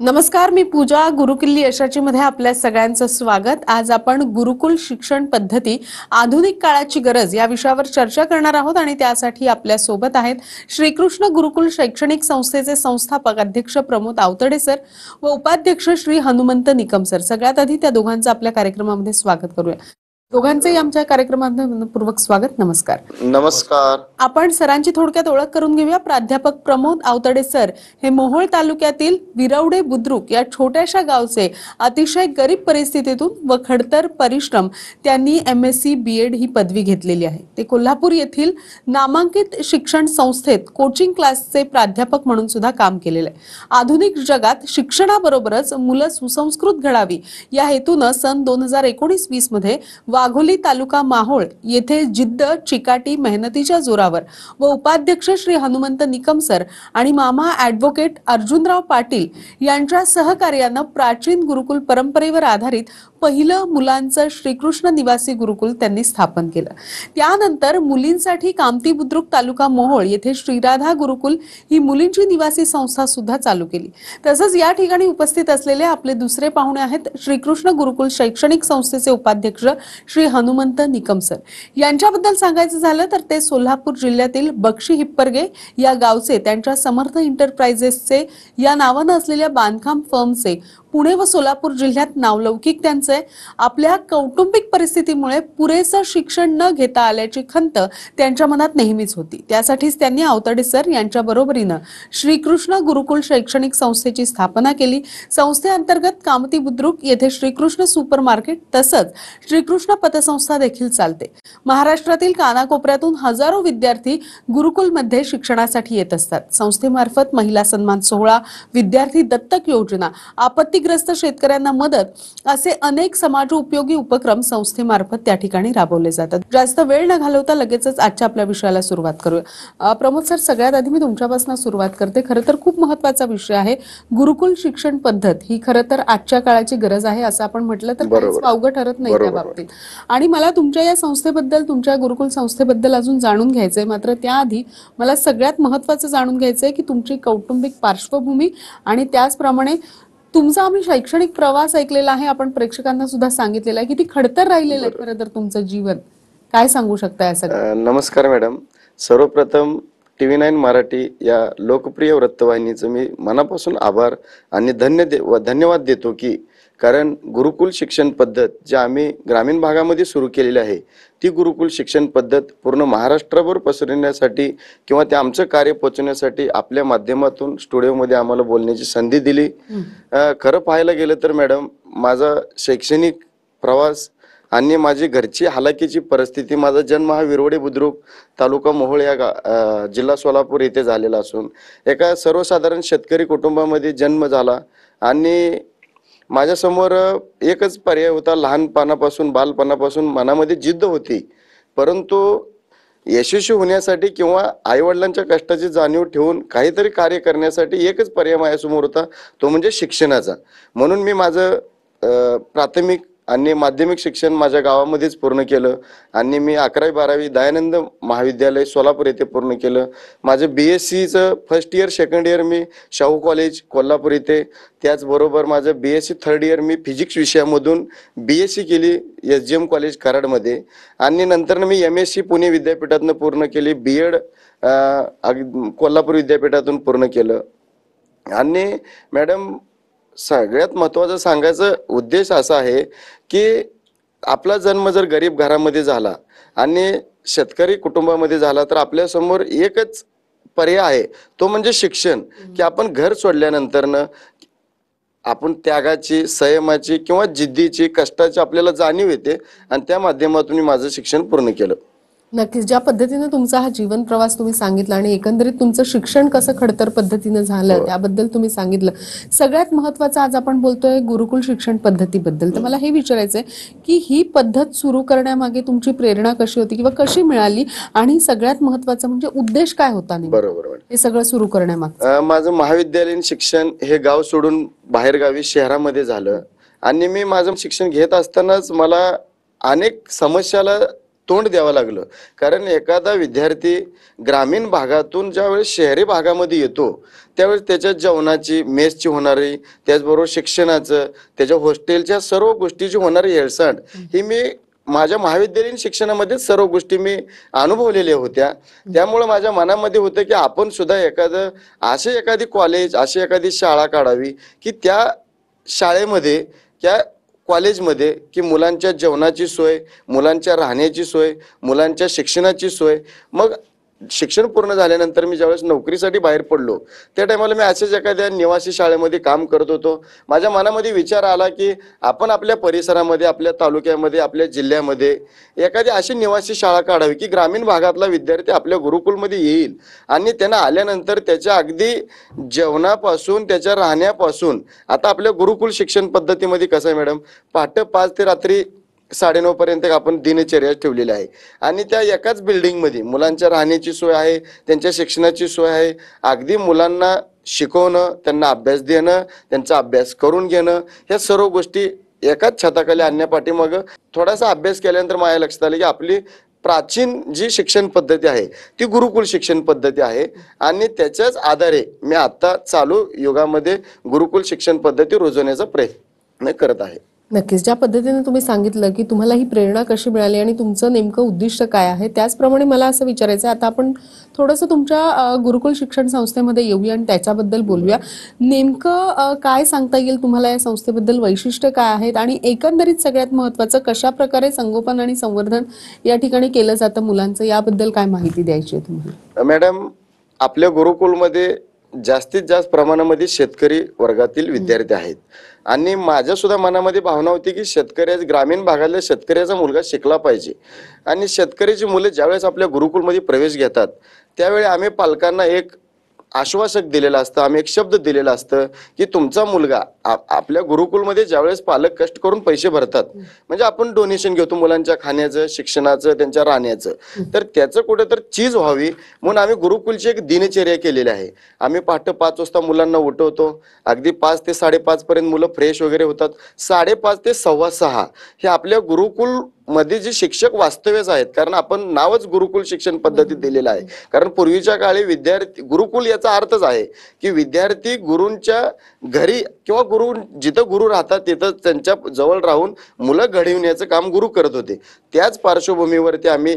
नमस्कार, मी पूजा. गुरुकिल्ली यशाची मध्ये आपल्या सगळ्यांचं स्वागत. आज आपण गुरुकुल शिक्षण पद्धती आधुनिक काळाची गरज या विषयावर चर्चा करणार आहोत आणि त्यासाठी आपल्या सोबत आहेत श्रीकृष्ण गुरुकुल शैक्षणिक संस्थेचे संस्थापक अध्यक्ष प्रमोद आवतडे सर व उपाध्यक्ष श्री हनुमंत निकम सर. सगळ्यात आधी त्या दोघांचं आपल्या कार्यक्रमामध्ये स्वागत करूया. दोघांचेही आमच्या कार्यक्रमामध्ये मनपूर्वक स्वागत. नमस्कार. नमस्कार. आपण सरांची थोडक्यात ओळख करून घेऊया. प्राध्यापक प्रमोद आवतडे सर हे मोहोळ तालुक्यातील विरवडे बुद्रुक या छोट्याशा गावचे अतिशय गरीब परिस्थितीतून व खडतर परिश्रम त्यांनी MSc BEd ही पदवी घेतलेली आहे. ते कोल्हापूर येथील नामांकित शिक्षण संस्थेत कोचिंग क्लासचे प्राध्यापक म्हणून सुद्धा काम केलेले आहे. आधुनिक जगात शिक्षणाबरोबरच मुलं सुसंस्कृत घडावी या हेतून सन 2019-20 मध्ये वाघोली तालुका माहोळ येथे जिद्द चिकाटी मेहनतीच्या जोरावर व उपाध्यक्ष श्री हनुमंत निकम सर आणि मामा ॲडव्होकेट अर्जुनराव पाटील यांच्या सहकार्यानं प्राचीन गुरुकुल परंपरेवर आधारित पहिलं मुलांचं श्रीकृष्ण निवासी गुरुकुल त्यांनी स्थापन केलं. त्यानंतर मुलींसाठी कामती बुद्रुक तालुका मोहोळ येथे श्रीराधा गुरुकुल ही मुलींची निवासी संस्था सुद्धा चालू केली. तसंच या ठिकाणी उपस्थित असलेले आपले दुसरे पाहुणे आहेत श्रीकृष्ण गुरुकुल शैक्षणिक संस्थेचे उपाध्यक्ष श्री हनुमंत निकम सर. यांच्याबद्दल सांगायचं झालं तर ते सोलापूर जिल्ह्यातील बक्षी हिप्परगे या गावचे त्यांच्या समर्थ एंटरप्राइजेसचे या नावानं असलेल्या बांधकाम फर्मचे पुणे व सोलापूर जिल्ह्यात नावलौकिक त्यांचे. आपल्या कौटुंबिक परिस्थितीमुळे पुरेसं शिक्षण न घेता आल्याची खंत त्यांच्या मनात नेहमीच होती. त्यासाठीच त्यांनी आवतडे सर यांच्या बरोबरीनं श्रीकृष्ण गुरुकुल शैक्षणिक संस्थेची स्थापना केली. संस्थेअंतर्गत कामती बुद्रुक येथे श्रीकृष्ण सुपर मार्केट तसंच श्रीकृष्ण पतसंस्था देखील चालते. महाराष्ट्रातील कानाकोपऱ्यातून हजारो विद्यार्थी गुरुकुलमध्ये शिक्षणासाठी येत असतात. संस्थेमार्फत महिला सन्मान सोहळा, विद्यार्थी दत्तक योजना, आपत्तीग्रस्त शेतकऱ्यांना मदत असे अनेक समाजोपयोगी उपक्रम संस्थेमार्फत त्या ठिकाणी राबवले जातात. जास्त वेळ न घालवता लगेचच आजच्या आपल्या विषयाला सुरुवात करूया. प्रमोद सर, सगळ्यात आधी मी तुमच्यापासून सुरुवात करते. खरं तर खूप महत्त्वाचा विषय आहे. गुरुकुल शिक्षण पद्धत ही खरं तर आजच्या काळाची गरज आहे असं आपण म्हटलं तर काहीच वावगं ठरत नाही त्या बाबतीत. आणि मला तुमच्या या संस्थेबद्दल, तुमच्या गुरुकुल संस्थेबद्दल अजून जाणून घ्यायचंय. मात्र त्याआधी मला सगळ्यात महत्त्वाचं जाणून घ्यायचंय की तुमची कौटुंबिक पार्श्वभूमी आणि त्याचप्रमाणे तुमचा आम्ही शैक्षणिक प्रवास ऐकलेला आहे. आपण प्रेक्षकांना सुद्धा सांगितलेला आहे की ती खडतर राहिलेलं आहे खरं तर तुमचं जीवन. काय सांगू शकता या सगळं? नमस्कार मॅडम. सर्वप्रथम TV9 मराठी या लोकप्रिय वृत्तवाहिनीचं मी मनापासून आभार आणि धन्यवाद देतो की कारण गुरुकुल शिक्षण पद्धत जी आम्ही ग्रामीण भागामध्ये सुरू केलेली आहे ती गुरुकुल शिक्षण पद्धत पूर्ण महाराष्ट्रभर पसरवण्यासाठी किंवा ते आमचं कार्य पोहोचवण्यासाठी आपल्या माध्यमातून स्टुडिओमध्ये आम्हाला बोलण्याची संधी दिली. खरं पाहायला गेलं तर मॅडम, माझा शैक्षणिक प्रवास आणि माझी घरची हालाकीची परिस्थिती, माझा जन्म हा विरवडे बुद्रुक तालुका मोहोळ या जिल्हा सोलापूर येथे झालेला असून एका सर्वसाधारण शेतकरी कुटुंबामध्ये जन्म झाला आणि माझ्यासमोर एकच पर्याय होता. लहानपणापासून बालपणापासून मनामध्ये जिद्द होती, परंतु यशस्वी होण्यासाठी किंवा आईवडिलांच्या कष्टाची जाणीव ठेवून काहीतरी कार्य करण्यासाठी एकच पर्याय माझ्यासमोर होता, तो म्हणजे शिक्षणाचा. म्हणून मी माझं प्राथमिक आणि माध्यमिक शिक्षण माझ्या गावामध्येच पूर्ण केलं आणि मी 11वी 12वी दयानंद महाविद्यालय सोलापूर येथे पूर्ण केलं. माझं BScचं फर्स्ट इयर सेकंड इयर मी शाहू कॉलेज कोल्हापूर येथे, त्याचबरोबर माझं BSc थर्ड इयर मी फिजिक्स विषयामधून BSc केली SGM कॉलेज कराडमध्ये आणि नंतर मी MSc पुणे विद्यापीठातून पूर्ण केली. BEd कोल्हापूर विद्यापीठातून पूर्ण केलं. आणि मॅडम, सगळ्यात महत्त्वाचं सांगायचं उद्देश असा आहे की आपला जन्म जर गरीब घरामध्ये झाला आणि शेतकरी कुटुंबामध्ये झाला तर आपल्या समोर एकच पर्याय आहे, तो म्हणजे शिक्षण. की आपण घर सोडल्यानंतरनं आपण त्यागाची, संयमाची किंवा जिद्दीची, कष्टाची आपल्याला जाणीव येते आणि त्या माध्यमातून मी माझं शिक्षण पूर्ण केलं. नक्कीच. ज्या पद्धतीने तुमचा हा जीवन प्रवास तुम्ही सांगितला आणि एकंदरीत तुमचं शिक्षण कसं खडतर पद्धतीने झालं त्याबद्दल तुम्ही सांगितलं. सगळ्यात महत्त्वाचं आज आपण बोलतोय गुरुकुल शिक्षण पद्धतीबद्दल. तर मला हे विचारायचंय की ही पद्धत सुरू करण्यामागे तुमची प्रेरणा कशी होती किंवा कशी मिळाली आणि सगळ्यात महत्त्वाचं म्हणजे उद्देश काय होता बरोबर हे सगळं सुरू करण्यामागे? माझं महाविद्यालयीन शिक्षण हे गाव सोडून बाहेरगावी शहरामध्ये झालं आणि मी माझं शिक्षण घेत असतानाच मला अनेक समस्याला तोंड द्यावं लागलं. कारण एखादा विद्यार्थी ग्रामीण भागातून ज्यावेळेस शहरी भागामध्ये येतो त्यावेळेस त्याच्या जेवणाची, मेसची होणारी, त्याचबरोबर शिक्षणाचं, त्याच्या हॉस्टेलच्या सर्व गोष्टीची होणारी हेळसांड ही मी माझ्या महाविद्यालयीन शिक्षणामध्येच सर्व गोष्टी मी अनुभवलेल्या होत्या. त्यामुळे माझ्या मनामध्ये होतं की आपण सुद्धा एखादी कॉलेज, अशी एखादी शाळा काढावी की त्या शाळेमध्ये, त्या कॉलेजमध्ये की मुलांच्या जेवणाची सोय, मुलांच्या राहण्याची सोय, मुलांच्या शिक्षणाची सोय. मग शिक्षण पूर्ण झाल्यानंतर मी ज्यावेळेस नोकरीसाठी बाहेर पडलो त्या टायमाला मी अशाच एखाद्या निवासी शाळेमध्ये काम करत होतो. माझ्या मनामध्ये विचार आला की आपण आपल्या परिसरामध्ये, आपल्या तालुक्यामध्ये, आपल्या जिल्ह्यामध्ये एखादी अशी निवासी शाळा काढावी की ग्रामीण भागातला विद्यार्थी आपल्या गुरुकुलमध्ये येईल आणि त्यांना आल्यानंतर त्याच्या अगदी जेवणापासून, त्याच्या राहण्यापासून, आता आपल्या गुरुकुल शिक्षण पद्धतीमध्ये कसं आहे मॅडम, पहाटे 5 ते रात्री 9:30 पर्यंत आपण दिनचर्या ठेवलेली आहे आणि त्या एकाच बिल्डिंगमध्ये मुलांच्या राहण्याची सोय आहे, त्यांच्या शिक्षणाची सोय आहे. अगदी मुलांना शिकवणं, त्यांना अभ्यास देणं, त्यांचा अभ्यास करून घेणं, ह्या सर्व गोष्टी एकाच छताखाली आणण्यापाठीमागं थोडासा अभ्यास केल्यानंतर माझ्या लक्षात आलं की आपली प्राचीन जी शिक्षण पद्धती आहे ती गुरुकुल शिक्षण पद्धती आहे आणि त्याच्याच आधारे मी आता चालू युगामध्ये गुरुकुल शिक्षण पद्धती रुजवण्याचा प्रयत्न करत आहे. नक्कीच. ज्या पद्धतीने तुम्ही सांगितलं की तुम्हाला ही प्रेरणा कशी मिळाली आणि तुमचं नेमकं उद्दिष्ट काय आहे, त्याचप्रमाणे मला असं विचारायचं आहे, आता आपण थोडंसं तुमच्या गुरुकुल शिक्षण संस्थेमध्ये येऊया आणि त्याच्याबद्दल बोलूया. नेमकं काय सांगता येईल तुम्हाला या संस्थेबद्दल, वैशिष्ट्य काय आहेत आणि एकंदरीत सगळ्यात महत्त्वाचं कशा प्रकारे संगोपन आणि संवर्धन या ठिकाणी केलं जातं मुलांचं, याबद्दल काय माहिती द्यायची आहे तुम्हाला? मॅडम, आपल्या गुरुकुलमध्ये जास्तीत जास्त प्रमाणामध्ये शेतकरी वर्गातील विद्यार्थी आहेत आणि माझ्या सुद्धा मनामध्ये भावना होती की ग्रामीण भागातल्या शेतकऱ्याचा मुलगा शिकला पाहिजे आणि शेतकऱ्याची मुले ज्यावेळेस आपल्या गुरुकुलमध्ये प्रवेश घेतात त्यावेळी आम्ही पालकांना एक आश्वासक दिलेलं असतं, आम्ही एक शब्द दिलेला असतं की तुमचा मुलगा आपल्या गुरुकुलमध्ये ज्यावेळेस पालक कष्ट करून पैसे भरतात, म्हणजे आपण डोनेशन घेतो मुलांच्या खाण्याचं, शिक्षणाचं, त्यांच्या राहण्याचं, तर त्याचं कुठेतरी चीज व्हावी म्हणून आम्ही गुरुकुलची एक दिनचर्या केलेली आहे. आम्ही पहाटे 5 वाजता मुलांना उठवतो, अगदी 5 ते 5:30 पर्यंत मुलं फ्रेश वगैरे होतात. 5:30 ते 6:15 हे आपल्या गुरुकुल मध्ये जे शिक्षक वास्तव्यच आहेत, कारण आपण नावच गुरुकुल शिक्षण पद्धती दिलेलं आहे. कारण पूर्वीच्या काळी विद्यार्थी, गुरुकुल याचा अर्थच आहे की विद्यार्थी गुरूंच्या घरी किंवा जिथं गुरु राहतात तिथं त्यांच्या जवळ राहून मुलं घडविण्याचं काम गुरु करत होते. त्याच पार्श्वभूमीवरती आम्ही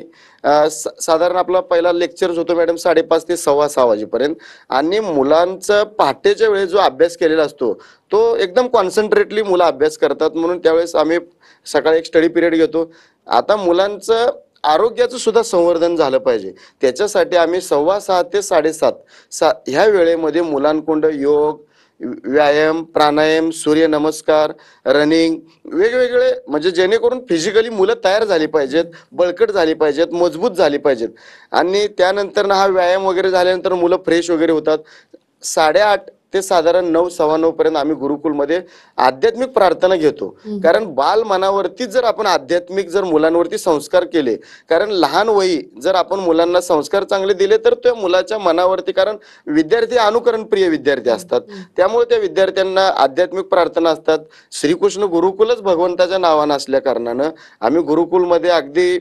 साधारण आपला पहिला लेक्चर्स होतो मॅडम 5:30 ते 6:15 वाजेपर्यंत आणि मुलांचा पहाटेच्या वेळेस जो अभ्यास केलेला असतो तो एकदम कॉन्सन्ट्रेटली मुलं अभ्यास करतात, म्हणून त्यावेळेस आम्ही सकाळी एक स्टडी पिरियड घेतो. आता मुलांचं आरोग्याचं सुद्धा संवर्धन झालं पाहिजे त्याच्यासाठी आम्ही 6:15 ते 7:30 ह्या वेळेमध्ये मुलांकडून योग, व्यायाम, प्राणायाम, सूर्यनमस्कार, रनिंग, वेगवेगळे, म्हणजे जेणेकरून फिजिकली मुलं तयार झाली पाहिजेत, बळकट झाली पाहिजेत, मजबूत झाली पाहिजेत. आणि त्यानंतर हा व्यायाम वगैरे झाल्यानंतर मुलं फ्रेश वगैरे होतात. 8:30 ते साधारण 9, 9:15 पर्यंत आम्ही गुरुकुलमध्ये आध्यात्मिक प्रार्थना घेतो. कारण बाल मनावरती जर आपण आध्यात्मिक जर मुलांवरती संस्कार केले, कारण लहान वयी जर आपण मुलांना संस्कार चांगले दिले तर त्या मुलाच्या मनावरती, कारण विद्यार्थी अनुकरण प्रिय विद्यार्थी असतात, त्यामुळे त्या विद्यार्थ्यांना आध्यात्मिक प्रार्थना असतात. श्रीकृष्ण गुरुकुलच भगवंताच्या नावानं असल्या कारणानं आम्ही गुरुकुलमध्ये अगदी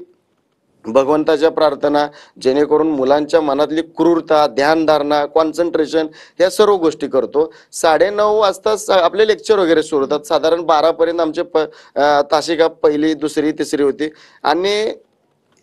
भगवंताच्या प्रार्थना, जेणेकरून मुलांच्या मनातली क्रूरता, ध्यानधारणा, कॉन्सन्ट्रेशन ह्या सर्व गोष्टी करतो. 9:30 वाजता आपले लेक्चर वगैरे सुरू होतात. साधारण 12 पर्यंत आमचे तासिका 1ली, 2री, 3री होती आणि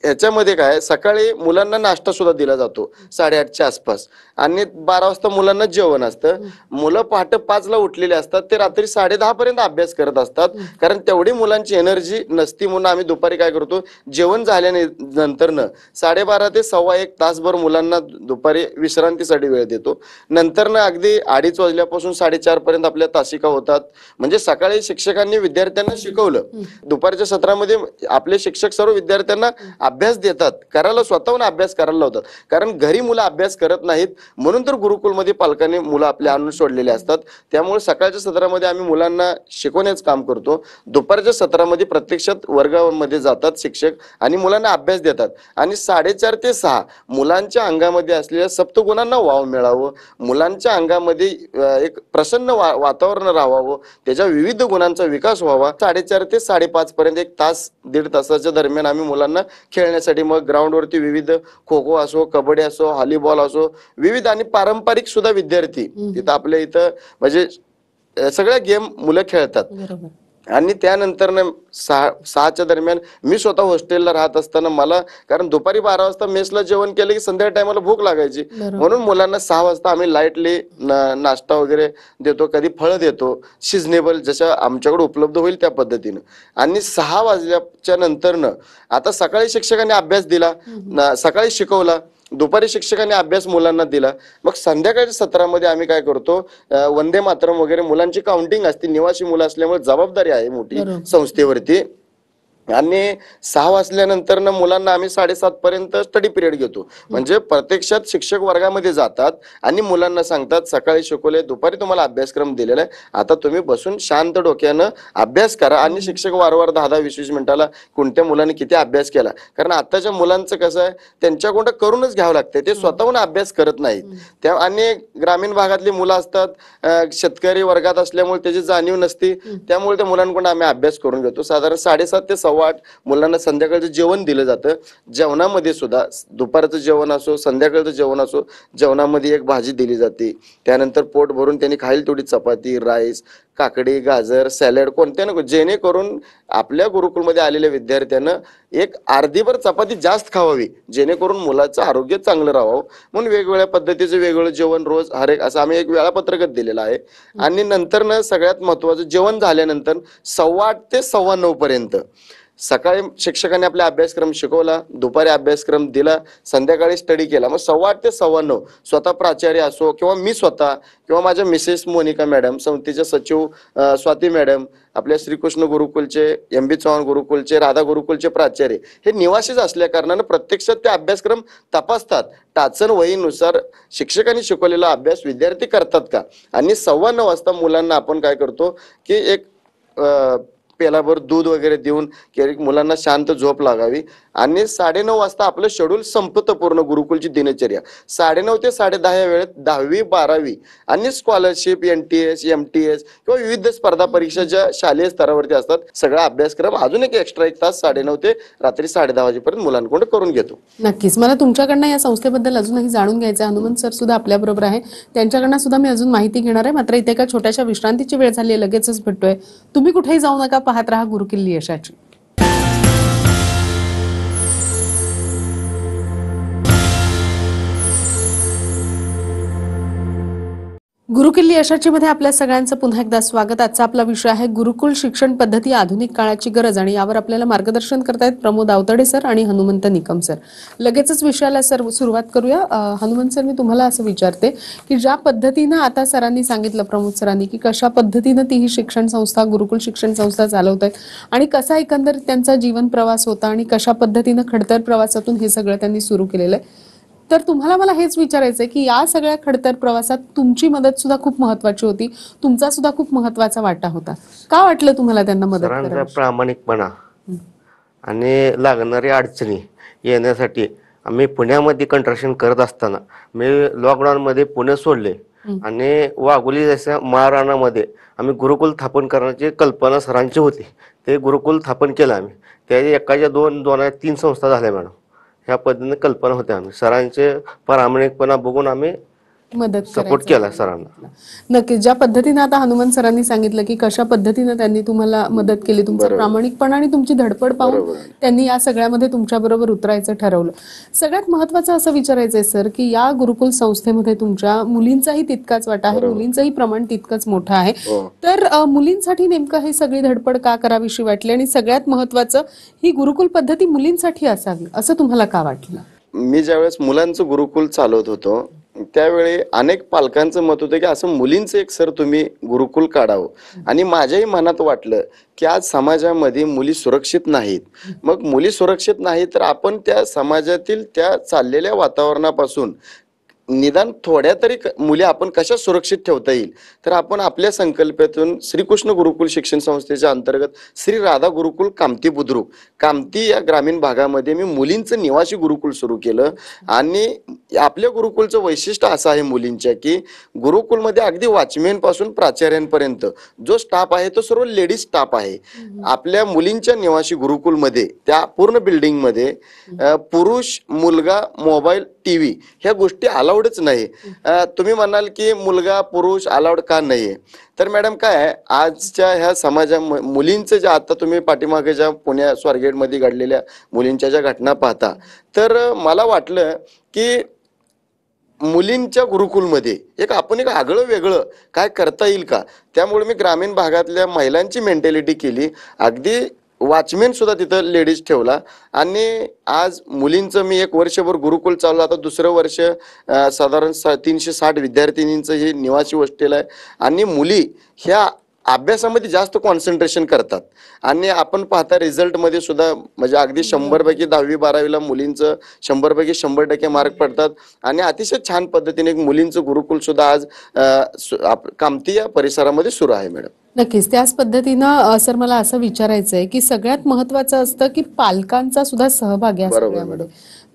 ह्याच्यामध्ये काय, सकाळी मुलांना नाश्ता सुद्धा दिला जातो 8:30च्या आसपास आणि 12 वाजता मुलांना जेवण असतं. मुलं पहाटे 5ला उठलेले असतात, ते रात्री 10:30 पर्यंत अभ्यास करत असतात, कारण तेवढी मुलांची एनर्जी नसती म्हणून आम्ही दुपारी काय करतो, जेवण झाल्यानंतरनं 12:30 ते 1:15 तासभर मुलांना दुपारी विश्रांतीसाठी वेळ देतो. नंतरनं अगदी 2:30 वाजल्यापासून 4:30 पर्यंत आपल्या तासिका होतात. म्हणजे सकाळी शिक्षकांनी विद्यार्थ्यांना शिकवलं, दुपारच्या सत्रामध्ये आपले शिक्षक सर्व विद्यार्थ्यांना अभ्यास देतात, करायला स्वतःहून अभ्यास करायला लावतात. कारण घरी मुलं अभ्यास करत नाहीत, म्हणून तर गुरुकुलमध्ये पालकांनी मुलं आपल्या आणून सोडलेले असतात. त्यामुळे सकाळच्या सत्रामध्ये आम्ही मुलांना शिकवण्याचं काम करतो. दुपारच्या सत्रामध्ये प्रत्यक्षात वर्गामध्ये जातात शिक्षक आणि मुलांना अभ्यास देतात. आणि 4:30 ते 6 मुलांच्या अंगामध्ये असलेल्या सप्तगुणांना वाव मिळावं, मुलांच्या अंगामध्ये एक प्रसन्न वातावरण राहावं, त्याच्या विविध गुणांचा विकास व्हावा. 4:30 ते 5:30 पर्यंत 1 तास 1.5 तासाच्या दरम्यान आम्ही मुलांना खेळण्यासाठी मग ग्राउंडवरती विविध खो खो असो, कबड्डी असो, व्हॉलीबॉल असो, विविध आणि पारंपरिक सुद्धा विद्यार्थी तिथं आपल्या इथं म्हणजे सगळ्या गेम मुलं खेळतात. बरोबर. आणि त्यानंतर 6च्या दरम्यान मी स्वतः हॉस्टेलला राहत असताना मला, कारण दुपारी 12 वाजता मेसला जेवण केलं की संध्याकाळी टायमाला भूक लागायची, बरोबर. म्हणून मुलांना 6 वाजता आम्ही लाईटली नाश्ता वगैरे देतो, कधी फळं देतो सिजनेबल जशा आमच्याकडे उपलब्ध होईल त्या पद्धतीनं. आणि 6 वाजल्याच्या नंतरनं आता सकाळी शिक्षकांनी अभ्यास दिला, सकाळी शिकवला, दुपारी शिक्षकांनी अभ्यास मुलांना दिला, मग संध्याकाळच्या सत्रामध्ये आम्ही काय करतो, वंदे मातरम वगैरे मुलांची काउंटिंग असते, निवासी मुलं असल्यामुळे जबाबदारी आहे मोठी संस्थेवरती. आणि 6 वाजल्यानंतर मुलांना आम्ही 7:30 पर्यंत स्टडी पिरियड घेतो. म्हणजे प्रत्यक्षात शिक्षक वर्गामध्ये जातात आणि मुलांना सांगतात सकाळी शिकवले, दुपारी तुम्हाला अभ्यासक्रम दिलेला आहे, आता तुम्ही बसून शांत डोक्यानं अभ्यास करा. आणि शिक्षक वारंवार 10-10, 20-20 मिनिटाला कोणत्या मुलांनी किती अभ्यास केला, कारण आताच्या मुलांचं कसं आहे, त्यांच्याकडून करूनच घ्यावं लागतंय, ते स्वतःहून अभ्यास करत नाहीत. त्या आणि ग्रामीण भागातली मुलं असतात, शेतकरी वर्गात असल्यामुळे त्याची जाणीव नसती, त्यामुळे त्या मुलांकडून आम्ही अभ्यास करून घेतो. साधारण 7:30 ते 8:15 मुलांना संध्याकाळचं जेवण दिलं जातं. जेवणामध्ये सुद्धा दुपारचं जेवण असो, संध्याकाळचं जेवण असो, जेवणामध्ये एक भाजी दिली जाते. त्यानंतर पोट भरून त्यांनी खाईल तेवढी चपाती, राईस, काकडी, गाजर, सॅलड कोणत्या नको, जेणेकरून आपल्या गुरुकुलमध्ये आलेल्या विद्यार्थ्यांना एक अर्धीभर चपाती जास्त खावावी, जेणेकरून मुलाचं आरोग्य चांगलं राहावं. म्हणून वेगवेगळ्या पद्धतीचं वेगवेगळं जेवण रोज हरेक असं आम्ही एक वेळापत्रकच दिलेलं आहे. आणि नंतर सगळ्यात महत्वाचं, जेवण झाल्यानंतर 8:15 ते 9:15 पर्यंत सकाळी शिक्षकांनी आपला अभ्यासक्रम शिकवला, दुपारी अभ्यासक्रम दिला, संध्याकाळी स्टडी केला. मग 8:15 ते 9:15 स्वतः प्राचार्य असो किंवा मी स्वतः किंवा माझ्या मिसेस मोनिका मॅडम, समितीच्या सचिव स्वाती मॅडम, आपल्या श्रीकृष्ण गुरुकुलचे, MB चव्हाण गुरुकुलचे, राधा गुरुकुलचे प्राचार्य हे निवासीच असल्या कारणानं प्रत्यक्षात ते अभ्यासक्रम तपासतात. टाचन वहीनुसार शिक्षकांनी शिकवलेला अभ्यास विद्यार्थी करतात का. आणि 9:15 वाजता मुलांना आपण काय करतो की एक पेलाभर दूध वगैरे देऊन मुलांना शांत झोप लागावी. आणि 9:30 वाजता आपलं शेड्यूल संपतं पूर्ण गुरुकुलची दिनचर्या. 9:30 ते 10:30 या वेळेत 10वी 12वी आणि स्कॉलरशिप, NTS, MTS किंवा विविध स्पर्धा परीक्षा ज्या शालेय स्तरावरती असतात, सगळा अभ्यासक्रम अजून एक एक्स्ट्रा 1 तास 9:30 ते रात्री 10:30 वाजेपर्यंत मुलांकडून करून घेतो. नक्कीच. मला तुमच्याकडनं या संस्थेबद्दल अजूनही जाणून घ्यायचं आहे. हनुमंत सर सुद्धा आपल्या बरोबर आहे, त्यांच्याकडनं सुद्धा मी अजून माहिती घेणार आहे. मात्र इथे एका छोट्याशा विश्रांतीची वेळ झाली आहे, लगेचच भेटतोय. तुम्ही कुठेही जाऊ नका, पाहत राहा गुरुकिल्ली यशाची. गुरुकिल्ली यशाची मध्ये आपल्या सगळ्यांचं पुन्हा एकदा स्वागत. आजचा आपला विषय आहे गुरुकुल शिक्षण पद्धती आधुनिक काळाची गरज, आणि यावर आपल्याला मार्गदर्शन करतायत प्रमोद आवतडे सर आणि हनुमंत निकम सर. लगेचच विषयाला सुरुवात करूया. हनुमंत सर, मी तुम्हाला असं विचारते की ज्या पद्धतीनं आता सरांनी सांगितलं, प्रमोद सरांनी, की कशा पद्धतीनं ती ही शिक्षण संस्था, गुरुकुल शिक्षण संस्था चालवत आहेत आणि कसा एकंदरीत त्यांचा जीवन प्रवास होता आणि कशा पद्धतीनं खडतर प्रवासातून हे सगळं त्यांनी सुरू केलेलं आहे, तर तुम्हाला मला हेच विचारायचंय की या सगळ्या खडतर प्रवासात तुमची मदत सुद्धा खूप महत्वाची होती, तुमचा सुद्धा खूप महत्वाचा वाटा होता. का वाटलं तुम्हाला त्यांना मदत सरांचा करावी? प्रामाणिकपणा आणि लागणारी अडचणी येण्यासाठी आम्ही पुण्यामध्ये कंस्ट्रक्शन करत असताना मी लॉकडाऊन मध्ये पुणे सोडले आणि वाघोली जसं महाराणामध्ये आम्ही गुरुकुल स्थापन करण्याची कल्पना सरांची होती. ते गुरुकुल स्थापन केलं आम्ही. त्या एकाच्या 2-3 संस्था झाल्या मॅडम. ह्या पद्धतीने कल्पना होत्या. आम्ही सरांचे प्रामाणिकपणा बघून आम्ही मदत सपोर्ट केला सरांना. नक्कीच. ज्या पद्धतीने आता हनुमंत सरांनी सांगितलं की कशा पद्धतीने त्यांनी तुम्हाला मदत केली, तुमचा प्रामाणिकपणा आणि तुमची धडपड पाहून त्यांनी या सगळ्यामध्ये तुमच्या बरोबर उतरायचं ठरवलं. सगळ्यात महत्वाचं असं विचारायचंय सर की या गुरुकुल संस्थेमध्ये तुमच्या मुलींचाही तितकाच वाटा आहे, मुलींचंही प्रमाण तितकंच मोठं आहे. तर मुलींसाठी नेमकं ही सगळी धडपड का करावीशी वाटली, आणि सगळ्यात महत्वाचं ही गुरुकुल पद्धती मुलींसाठी असावी असं तुम्हाला का वाटलं? मी ज्यावेळेस मुलांचं गुरुकुल चालवत होतो त्यावेळी अनेक पालकांचं मत होतं की असं मुलींचं एक सर तुम्ही गुरुकुल काढावं. आणि माझ्याही मनात वाटलं की आज समाजामध्ये मुली सुरक्षित नाहीत. मग मुली सुरक्षित नाही तर आपण त्या समाजातील त्या चाललेल्या वातावरणापासून निदान थोड्या तरी मुली आपण कशा सुरक्षित ठेवता येईल, तर आपण आपल्या संकल्पातून श्रीकृष्ण गुरुकुल शिक्षण संस्थेच्या अंतर्गत श्री राधा गुरुकुल कामती बुद्रुक कामती या ग्रामीण भागामध्ये मी मुलींचं निवासी गुरुकुल सुरू केलं. आणि आपल्या गुरुकुलचं वैशिष्ट्य असं आहे मुलींच्या, की गुरुकुलमध्ये अगदी वॉचमॅन पासून प्राचार्यांपर्यंत जो स्टाफ आहे तो सर्व लेडीज स्टाफ आहे. आपल्या मुलींच्या निवासी गुरुकुलमध्ये त्या पूर्ण बिल्डिंगमध्ये पुरुष, मुलगा, मोबाईल, टीव्ही ह्या गोष्टी अलाउडच नाही. तुम्ही म्हणाल की मुलगा पुरुष अलाउड का नाहीये, तर मॅडम काय आहे, आजच्या ह्या समाजा मुलींचं जे आता तुम्ही पाठीमागे ज्या पुण्या स्वारगेटमध्ये घडलेल्या मुलींच्या ज्या घटना पाहता, तर मला वाटलं की मुलींच्या गुरुकुलमध्ये आपण एक आगळं वेगळं काय करता येईल का. त्यामुळे मी ग्रामीण भागातल्या महिलांची मेंटॅलिटी केली, अगदी वॉचमॅन सुद्धा तिथं लेडीज ठेवला. आणि आज मुलींचं मी 1 वर्षभर गुरुकुल चालू, आता दुसरं वर्ष साधारण 360 विद्यार्थिनींचं हे निवासी हॉस्टेल आहे. आणि मुली ह्या अभ्यासामध्ये जास्त कॉन्सन्ट्रेशन करतात. आणि आपण पाहता रिझल्टमध्ये सुद्धा म्हणजे अगदी 100 पैकी 10वी 12वीला मुलींचं 100 पैकी 100% मार्क पडतात. आणि अतिशय छान पद्धतीने एक मुलींचं गुरुकुल सुद्धा आज कामती या परिसरामध्ये सुरू आहे मॅडम. नक्कीच. त्याच पद्धतीनं सर मला असं विचारायचं आहे की सगळ्यात महत्वाचं असतं की पालकांचा सुद्धा सहभाग या सगळ्यामध्ये.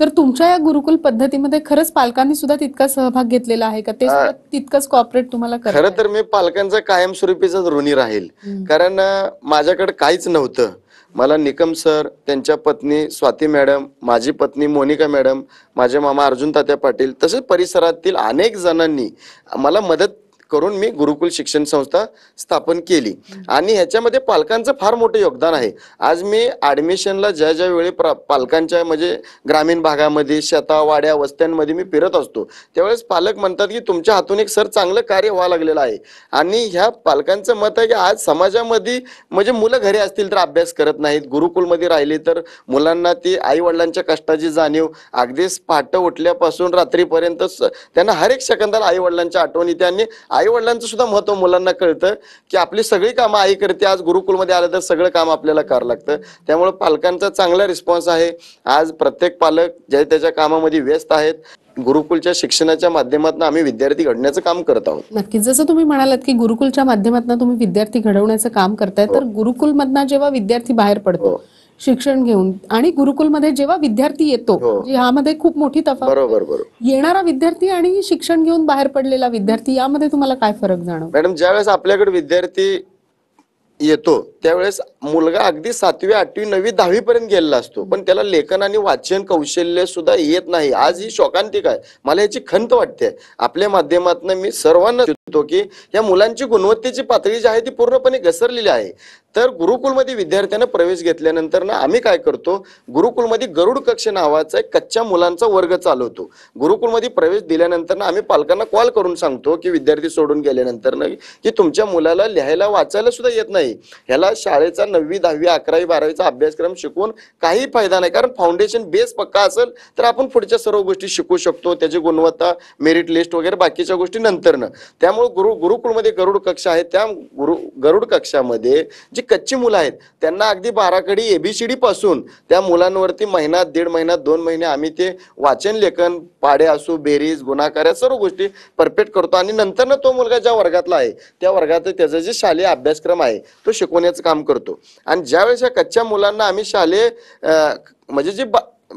तर तुमच्या या गुरुकुल पद्धतीमध्ये खरंच पालकांनी सुद्धा तितका सहभाग घेतलेला आहे का, ते सुद्धा तितकंच कॉपरेट तुम्हाला करतात? खरं तर मी पालकांचा कायमस्वरूपीचा ऋणी राहील, कारण माझ्याकडे काहीच नव्हतं. मला निकम सर, त्यांच्या पत्नी स्वाती मॅडम, माझी पत्नी मोनिका मॅडम, माझे मामा अर्जुन तात्या पाटील, तसेच परिसरातील अनेक जणांनी मला मदत करून मी गुरुकुल शिक्षण संस्था स्थापन केली. आणि ह्याच्यामध्ये पालकांचं फार मोठं योगदान आहे. आज मी ऍडमिशनला ज्या ज्या वेळी पालकांच्या म्हणजे ग्रामीण भागामध्ये शेतावाड्या वस्त्यांमध्ये मी फिरत असतो, त्यावेळेस पालक म्हणतात की तुमच्या हातून एक सर चांगलं कार्य व्हावं लागलेलं आहे. आणि ह्या पालकांचं मत आहे की आज समाजामध्ये म्हणजे मुलं घरी असतील तर अभ्यास करत नाहीत, गुरुकुलमध्ये राहिली तर मुलांना ती आई वडिलांच्या कष्टाची जाणीव अगदीच पहाटे उठल्यापासून रात्रीपर्यंत त्यांना हर एक सेकंदाला आई वडिलांच्या आठवण येते. आणि आई वडिलांचं सुद्धा महत्व मुलांना कळतं की आपली सगळी कामं आई करते, आज गुरुकुलमध्ये आलं तर सगळं काम आपल्याला करावं लागतं. त्यामुळे पालकांचा चांगला रिस्पॉन्स आहे. आज प्रत्येक पालक ज्या त्याच्या कामामध्ये व्यस्त आहेत. गुरुकुलच्या शिक्षणाच्या माध्यमातून आम्ही विद्यार्थी घडण्याचं काम करत आहोत. नक्कीच. जसं तुम्ही म्हणालात की गुरुकुलच्या माध्यमातून तुम्ही विद्यार्थी घडवण्याचं काम करताय, तर गुरुकुलमधनं जेव्हा विद्यार्थी बाहेर पडतो शिक्षण घेऊन आणि गुरुकुलमध्ये जेव्हा विद्यार्थी येतो, ह्यामध्ये खूप मोठी तफावत. बरोबर. येणारा विद्यार्थी आणि शिक्षण घेऊन बाहेर पडलेला विद्यार्थी यामध्ये तुम्हाला काय फरक जाणवतो? मॅडम, ज्यावेळेस आपल्याकडे विद्यार्थी येतो त्यावेळेस मुलगा अगदी 7वी 8वी 9वी 10वी पर्यंत गेलेला असतो, पण त्याला लेखन आणि वाचन कौशल्य सुद्धा येत नाही. आज ही शोकांतिक आहे. मला याची खंत वाटते. आपल्या माध्यमातून मी सर्वांना सांगतो की या मुलांची गुणवत्तेची पातळी जी आहे ती पूर्णपणे घसरलेली आहे. तर गुरुकुलमध्ये विद्यार्थ्यांना प्रवेश घेतल्यानंतर ना आम्ही काय करतो, गुरुकुलमध्ये गरुड कक्ष नावाचा एक कच्च्या मुलांचा वर्ग चालवतो. गुरुकुलमध्ये प्रवेश दिल्यानंतर ना आम्ही पालकांना कॉल करून सांगतो की विद्यार्थी सोडून गेल्यानंतर ना की तुमच्या मुलाला लिहायला वाचायला सुद्धा येत नाही, ह्याला शाळेचा 9वी 10वी 11वी 12वीचा अभ्यासक्रम शिकवून काही फायदा नाही. कारण फाउंडेशन बेस पक्का असेल तर आपण पुढच्या सर्व गोष्टी शिकू शकतो, त्याची गुणवत्ता, मेरिट लिस्ट वगैरे बाकीच्या गोष्टी नंतरनं. त्यामुळे गुरुकुलमध्ये गरुड कक्ष आहे. त्या गरुड कक्षामध्ये जी कच्ची मुलं आहेत त्यांना अगदी 12 ABCD पासून त्या मुलांवरती महिना 1.5 महिना 2 महिने आम्ही ते वाचन लेखन, पाडे असो, बेरीज, गुणाकार या सर्व गोष्टी परफेक्ट करतो. आणि नंतर ना तो मुलगा ज्या वर्गातला आहे त्या वर्गात त्याचा जे शालेय अभ्यासक्रम आहे तो शिकवण्याचं काम करतो. आणि ज्यावेळेस या कच्च्या मुलांना आम्ही शालेय म्हणजे जे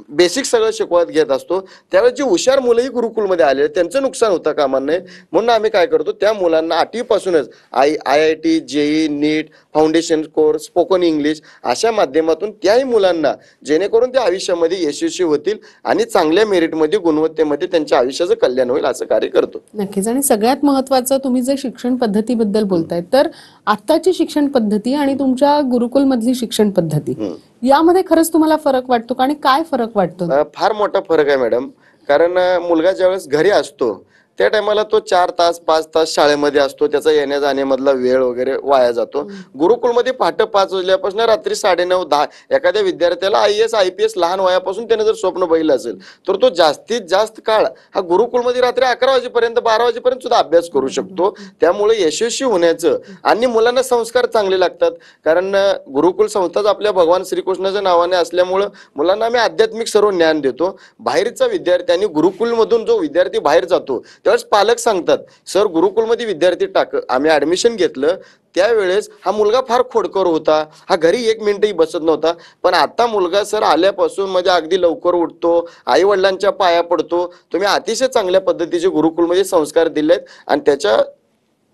बेसिक सगळं शिकवत घेत असतो त्यावेळेस जी हुशार मुलंही गुरुकुलमध्ये आले त्यांचं नुकसान होतं कामा नये. म्हणून आम्ही काय करतो, त्या मुलांना 8वी पासूनच IIT, JEE, नीट, फाउंडेशन कोर्स, स्पोकन इंग्लिश अशा माध्यमातून त्याही मुलांना जेणेकरून ते आयुष्यामध्ये यशस्वी होतील आणि चांगल्या मेरिटमध्ये गुणवत्तेमध्ये त्यांच्या आयुष्याचं कल्याण होईल असं कार्य करतो. नक्कीच. आणि सगळ्यात महत्वाचं तुम्ही जे शिक्षण पद्धतीबद्दल बोलताय, तर आताची शिक्षण पद्धती आणि तुमच्या गुरुकुल मधली शिक्षण पद्धती यामध्ये खरंच तुम्हाला फरक वाटतो का, आणि काय फरक वाटतो? फार मोठा फरक आहे मॅडम. कारण मुलगा ज्यावेळेस घरी असतो त्या टायमाला तो 4 तास 5 तास शाळेमध्ये असतो, त्याचा येण्या जाण्यामधला वेळ वगैरे वाया जातो. गुरुकुलमध्ये पहाटे 5 वाजल्यापासून रात्री 9:30 10 एखाद्या विद्यार्थ्याला IAS IPS लहान वयापासून त्याने जर स्वप्न बघितलं असेल तर तो जास्तीत जास्त काळ हा गुरुकुलमध्ये रात्री 11 वाजेपर्यंत 12 वाजेपर्यंत सुद्धा अभ्यास करू शकतो. त्यामुळे यशस्वी होण्याचं आणि मुलांना संस्कार चांगले लागतात. कारण गुरुकुल संस्थाच आपल्या भगवान श्रीकृष्णाच्या नावाने असल्यामुळं मुलांना आम्ही आध्यात्मिक सर्व ज्ञान देतो. बाहेरचा विद्यार्थी आणि गुरुकुलमधून जो विद्यार्थी बाहेर जातो त्यावेळेस पालक सांगतात, सर गुरुकुलमध्ये विद्यार्थी आम्ही ऍडमिशन घेतलं त्यावेळेस हा मुलगा फार खोडकर होता, हा घरी 1 मिनिटही बसत नव्हता, पण आता मुलगा सर आल्यापासून म्हणजे अगदी लवकर उठतो, आई वडिलांच्या पाया पडतो. तुम्ही अतिशय चांगल्या पद्धतीचे गुरुकुलमध्ये संस्कार दिलेत आणि त्याच्या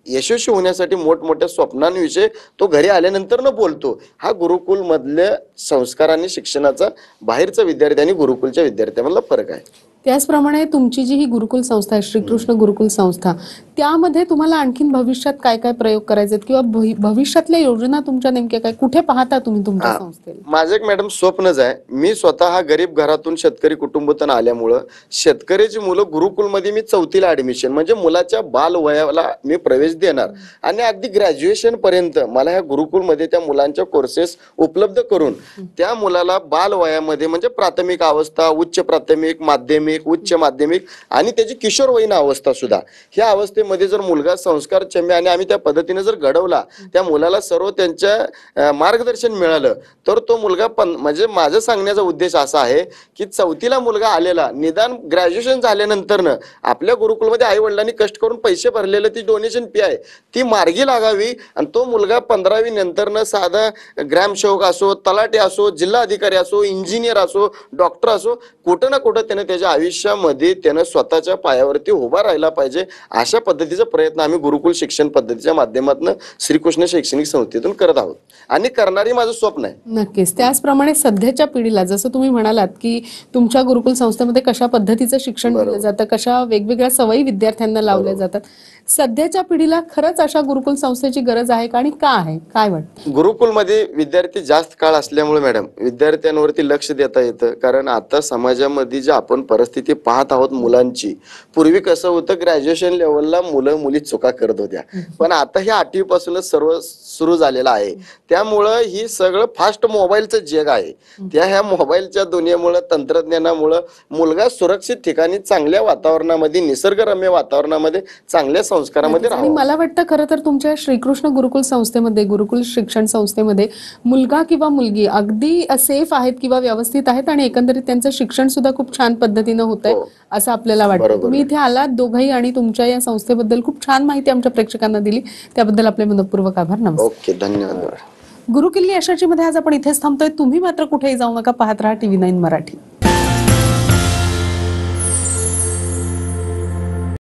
यशस्वी होण्यासाठी मोठमोठ्या स्वप्नांविषयी तो घरी आल्यानंतर न बोलतो. हा गुरुकुल मधल्या संस्कार आणि शिक्षणाचा बाहेरचा विद्यार्थी आणि गुरुकुलच्या विद्यार्थ्यांमधला फरक आहे. त्याचप्रमाणे तुमची जी ही गुरुकुल संस्था आहे, श्रीकृष्ण गुरुकुल संस्था, त्यामध्ये तुम्हाला आणखीन भविष्यात काय काय प्रयोग करायचे किंवा भविष्यातल्या योजना तुमच्या नेमक्या काय, कुठे पाहता तुम्ही तुमच्या संस्थेला? माझं एक मॅडम स्वप्नच आहे. मी स्वतः गरीब घरातून शेतकरी कुटुंबातून आल्यामुळं शेतकऱ्याची मुलं गुरुकुलमध्ये मी 4थीला ऍडमिशन म्हणजे मुलाच्या बाल वयाला मी प्रवेश देणार आणि अगदी ग्रॅज्युएशन पर्यंत मला ह्या गुरुकुलमध्ये त्या मुलांच्या कोर्सेस उपलब्ध करून त्या मुलाला बाल वयामध्ये म्हणजे प्राथमिक अवस्था, उच्च प्राथमिक, माध्यमिक, उच्च माध्यमिक आणि त्याची किशोरवयीन अवस्था सुद्धा, ह्या अवस्थेमध्ये जर मुलगा संस्कारक्षमी आणि आम्ही त्या पद्धतीने जर घडवला, त्या मुलाला सर्व त्यांच्या मार्गदर्शन मिळालं तर तो मुलगा म्हणजे माझं सांगण्याचा उद्देश असा आहे की 4थीला मुलगा आलेला निदान ग्रॅज्युएशन झाल्यानंतरनं आपल्या गुरुकुलमध्ये आई वडिलांनी कष्ट करून पैसे भरलेलं ती डोनेशन फी आहे ती मार्गी लागावी आणि तो मुलगा 15वी नंतरनं साधा ग्रामसेवक असो, तलाठी असो, जिल्हा अधिकारी असो, इंजिनियर असो, डॉक्टर असो, कुठं ना कुठं त्याने त्याच्या आयुष्यामध्ये त्यानं स्वतःच्या पायावरती उभा राहिला पाहिजे. अशा पद्धतीचा प्रयत्न आम्ही गुरुकुल शिक्षण पद्धतीच्या माध्यमातून श्रीकृष्ण शैक्षणिक संस्थेतून करत आहोत आणि करणारी माझं स्वप्न आहे. नक्कीच. त्याचप्रमाणे सध्याच्या पिढीला जसं तुम्ही म्हणालात की तुमच्या गुरुकुल संस्थेमध्ये कशा पद्धतीचं शिक्षण दिलं जातं, कशा वेगवेगळ्या सवयी विद्यार्थ्यांना लावल्या जातात, सध्याच्या पिढीला खरंच अशा गुरुकुल संस्थेची गरज आहे का आणि का आहे, काय वाटतं? गुरुकुलमध्ये विद्यार्थी जास्त काळ असल्यामुळे मॅडम विद्यार्थ्यांवरती लक्ष देता येतं. कारण आता समाजामध्ये जी आपण परिस्थिती पाहत आहोत मुलांची, पूर्वी कसं होतं ग्रॅज्युएशन लेवलला मुलं मुली चुका करत होत्या, पण आता हे 8वी पासूनच सर्व सुरू झालेलं आहे. त्यामुळं ही सगळं फास्ट मोबाईलचं जग आहे. ह्या मोबाईलच्या दुनियेमुळं तंत्रज्ञानामुळं मुलगा सुरक्षित ठिकाणी चांगल्या वातावरणामध्ये निसर्गरम्य वातावरणामध्ये चांगल्या संस्कारामध्ये आणि मला वाटतं खरं तर तुमच्या श्रीकृष्ण गुरुकुल संस्थेमध्ये, गुरुकुल शिक्षण संस्थेमध्ये मुलगा किंवा मुलगी अगदी सेफ आहेत किंवा व्यवस्थित आहेत आणि एकंदरीत त्यांचं शिक्षण सुद्धा खूप छान पद्धतीनं होत आहे असं आपल्याला वाटतं. तुम्ही इथे आलात दोघंही आणि तुमच्या या संस्थेबद्दल खूप छान माहिती आमच्या प्रेक्षकांना दिली, त्याबद्दल आपले मनपूर्वक आभार. नमस्कार. ओके, धन्यवाद. गुरुकिल्ली यशाची मध्ये आज आपण इथेच थांबतोय. तुम्ही मात्र कुठेही जाऊ नका, पाहत राहा TV9 मराठी.